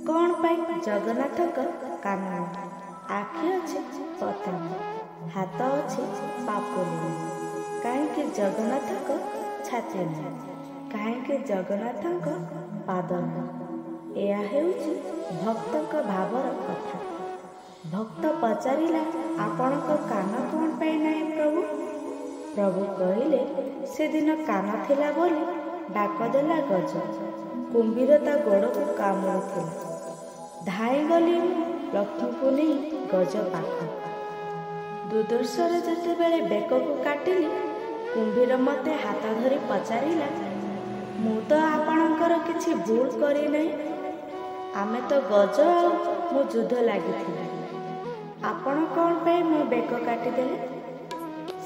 କ'ଣ ପାଇଁ ଜଗନ୍ନାଥଙ୍କ କାନ ନାହିଁ, ଆଖି ଅଛି ପତା ନାହିଁ, ହାତ ଅଛି ପାପୁଲି ନାହିଁ? କାହିଁକି ଜଗନ୍ନାଥଙ୍କ ଛାତି ନାହିଁ, କାହିଁକି ଜଗନ୍ନାଥଙ୍କ ପାଦ ନାହିଁ? ଏହା ହେଉଛି ଭକ୍ତଙ୍କ ଭାବର କଥା। ଭକ୍ତ ପଚାରିଲା, ଆପଣଙ୍କ କାନ କ'ଣ ପାଇଁ ନାହିଁ ପ୍ରଭୁ? ପ୍ରଭୁ କହିଲେ, ସେଦିନ କାନ ଥିଲା ବୋଲି ଡାକ ଦେଲା ଗଜ, କୁମ୍ଭୀର ତା ଗୋଡ଼କୁ କାମୁଡ଼ିଥିଲା। ଧାଇଁଗଲି ମୁଁ ଲକ୍ଷ୍ମୀଙ୍କୁ ନେଇ ଗଜ ପାଖ। ଦୁର୍ଦ୍ଦର୍ଶର ଯେତେବେଳେ ବେକକୁ କାଟିଲି, କୁମ୍ଭୀର ମୋତେ ହାତ ଧରି ପଚାରିଲା, ମୁଁ ତ ଆପଣଙ୍କର କିଛି ଭୁଲ କରିନାହିଁ, ଆମେ ତ ଗଜ ଆଉ ମୁଁ ଯୁଦ୍ଧ ଲାଗିଥିଲି, ଆପଣ କ'ଣ ପାଇଁ ମୋ ବେକ କାଟିଦେଲେ?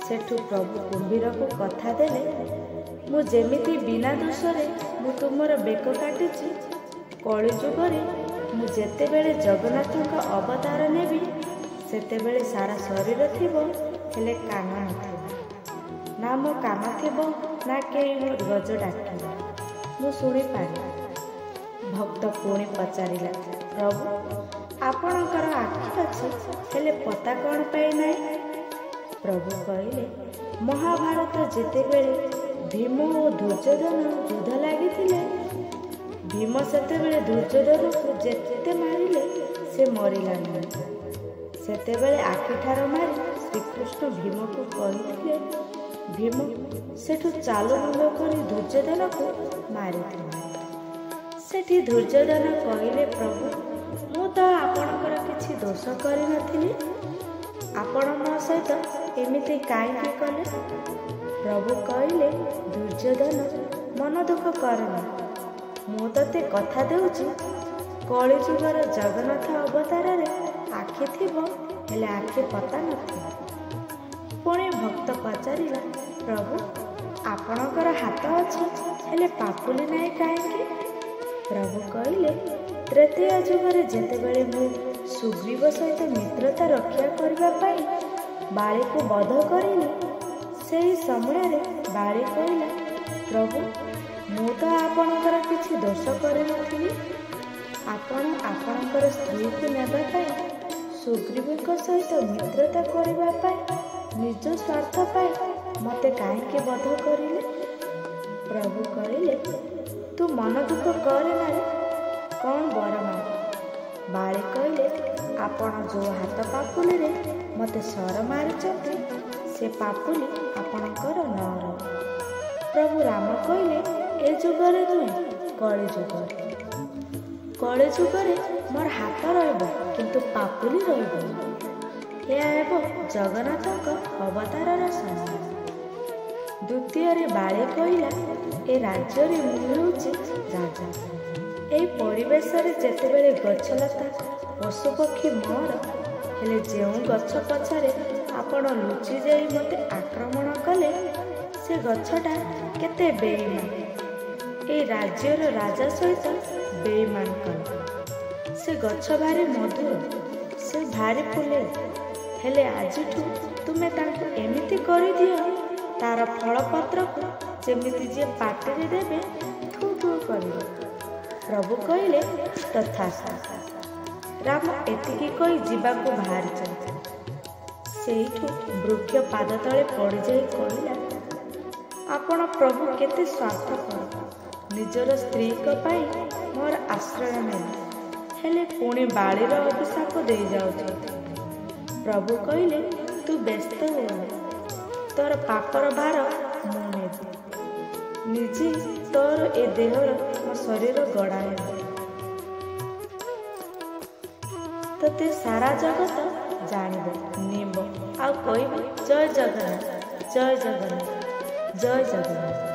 ସେଠୁ ପ୍ରଭୁ କୁମ୍ଭୀରକୁ କଥା ଦେଲେ, ମୁଁ ଯେମିତି ବିନା ଦୋଷରେ ମୁଁ ତୁମର ବେକ କାଟିଛି, କଳିଯୁଗରେ ମୁଁ ଯେତେବେଳେ ଜଗନ୍ନାଥଙ୍କ ଅବତାର ନେବି, ସେତେବେଳେ ସାରା ଶରୀର ଥିବ ହେଲେ କାନ ନଥିବ। ନା ମୋ କାନ ଥିବ ନା କେହି ମୋ ଗଜ ଡାକିବ, ମୁଁ ଶୁଣିପାରେ। ଭକ୍ତ ପୁଣି ପଚାରିଲା, ପ୍ରଭୁ ଆପଣଙ୍କର ଆଖି ଅଛି ହେଲେ ପତା କ'ଣ ପାଇଁ ନାହିଁ? ପ୍ରଭୁ କହିଲେ, ମହାଭାରତ ଯେତେବେଳେ ଭୀମ ଓ ଦୁର୍ଯ୍ୟୋଧନ ଯୁଦ୍ଧ ଲାଗିଥିଲେ, ଭୀମ ସେତେବେଳେ ଦୁର୍ଯ୍ୟୋଧନକୁ ଯେତେ ମାରିଲେ ସେ ମରିଲା ନାହିଁ। ସେତେବେଳେ ଆଖିଠାର ମାରି ଶ୍ରୀକୃଷ୍ଣ ଭୀମକୁ କହିଥିଲେ, ଭୀମ ସେଠୁ ଚାଲୁ ମୁଣ୍ଡ କରି ଦୁର୍ଯ୍ୟୋଧନକୁ ମାରିଥିଲେ। ସେଠି ଦୁର୍ଯ୍ୟୋଧନ କହିଲେ, ପ୍ରଭୁ ମୁଁ ତ ଆପଣଙ୍କର କିଛି ଦୋଷ କରିନଥିଲି, ଆପଣ ମୋ ସହିତ ଏମିତି କାହିଁକି କଲେ? ପ୍ରଭୁ କହିଲେ, ଦୁର୍ଯ୍ୟୋଧନ ମନ ଦୁଃଖ କରନା, ମୁଁ ତତେ କଥା ଦେଉଛି, କଳିଯୁଗର ଜଗନ୍ନାଥ ଅବତାରରେ ଆଖି ଥିବ ହେଲେ ଆଖି ପତା ନଥିବ। ପୁଣି ଭକ୍ତ ପଚାରିଲା, ପ୍ରଭୁ ଆପଣଙ୍କର ହାତ ଅଛି ହେଲେ ପାପୁଲି ନାହିଁ କାହିଁକି? ପ୍ରଭୁ କହିଲେ, ତ୍ରେତୟା ଯୁଗରେ ଯେତେବେଳେ ମୁଁ ସୁଗ୍ରୀବ ସହିତ ମିତ୍ରତା ରକ୍ଷା କରିବା ପାଇଁ ବାଳିକୁ ବଧ କରିଲି, ସେହି ସମୟରେ ବାଳି କହିଲା, ପ୍ରଭୁ ମୁଁ ତ ଆପଣଙ୍କର କିଛି ଦୋଷ କରିନଥିଲି, ଆପଣ ଆପଣଙ୍କର ସ୍ତ୍ରୀକୁ ନେବା ପାଇଁ ସୁଗ୍ରୀବଙ୍କ ସହିତ ମିତ୍ରତା କରିବା ପାଇଁ ନିଜ ସ୍ୱାର୍ଥ ପାଇଁ ମୋତେ କାହିଁକି ବଧ କରିଲେ? ପ୍ରଭୁ କହିଲେ, ତୁ ମନ ଦୁଃଖ କରେ ନାରେ, କ'ଣ ବର ମାଗ? ବାଳି କହିଲେ, ଆପଣ ଯେଉଁ ହାତ ପାପୁଲିରେ ମୋତେ ସର ମାରିଛନ୍ତି, ସେ ପାପୁଲି ଆପଣଙ୍କର ନ ରହୁ। ପ୍ରଭୁ ରାମ କହିଲେ, ଏ ଯୁଗରେ ନୁହେଁ, କଳିଯୁଗରେ। କଳିଯୁଗରେ ମୋର ହାତ ରହିବ କିନ୍ତୁ ପାପୁଲି ରହିବନି। ଏହା ହେବ ଜଗନ୍ନାଥଙ୍କ ଅବତାରର ସମୟ। ଦ୍ୱିତୀୟରେ ବାଳି କହିଲା, ଏ ରାଜ୍ୟରେ ମୁଁ ହେଉଛି ରାଜା। ଏହି ପରିବେଶରେ ଯେତେବେଳେ ଗଛଲତା ପଶୁପକ୍ଷୀ ମୋର, ହେଲେ ଯେଉଁ ଗଛ ପଛରେ ଆପଣ ଲୁଚି ଯାଇ ମୋତେ ଆକ୍ରମଣ କଲେ, ସେ ଗଛଟା କେତେ ବେଇମାନ। ଏହି ରାଜ୍ୟର ରାଜା ସହିତ ବେଇମାନ କଲେ। ସେ ଗଛ ଭାରି ମଧୁର, ସେ ଭାରି ଫୁଲେ, ହେଲେ ଆଜିଠୁ ତୁମେ ତାଙ୍କୁ ଏମିତି କରିଦିଅ, ତାର ଫଳପତ୍ରକୁ ଯେମିତି ଯିଏ ପାଟିରେ ଦେବେ ଥୁ ଥୁ କରିବ। ପ୍ରଭୁ କହିଲେ, ତଥାସ୍ତୁ। ରାମ ଏତିକି କହି ଯିବାକୁ ବାହାରିଛନ୍ତି। ସେଇଠୁ ବୃକ୍ଷ ପାଦ ତଳେ ପଡ଼ିଯାଇ କହିଲା, ଆପଣ ପ୍ରଭୁ କେତେ ସ୍ୱାର୍ଥପର, ନିଜର ସ୍ତ୍ରୀଙ୍କ ପାଇଁ ମୋର ଆଶ୍ରୟ ନେଲେ, ହେଲେ ପୁଣି ବାଳିର ଅଭିଶାପ ଦେଇଯାଉଛନ୍ତି। ପ୍ରଭୁ କହିଲେ, ତୁ ବ୍ୟସ୍ତ ହୁଅନା, ତୋର ପାପର ଭାର ମୁଁ ନେବି, ନିଜେ ତୋର ଏ ଦେହର ମୋ ଶରୀର ଗଢ଼ା ହେବ। ତତେ ସାରା ଜଗତ ଜାଣିବ, ନିବ ଆଉ କହିବ, ଜୟ ଜଗନ୍ନାଥ, ଜୟ ଜଗନ୍ନାଥ, ଜୟ ଜଗନ୍ନାଥ।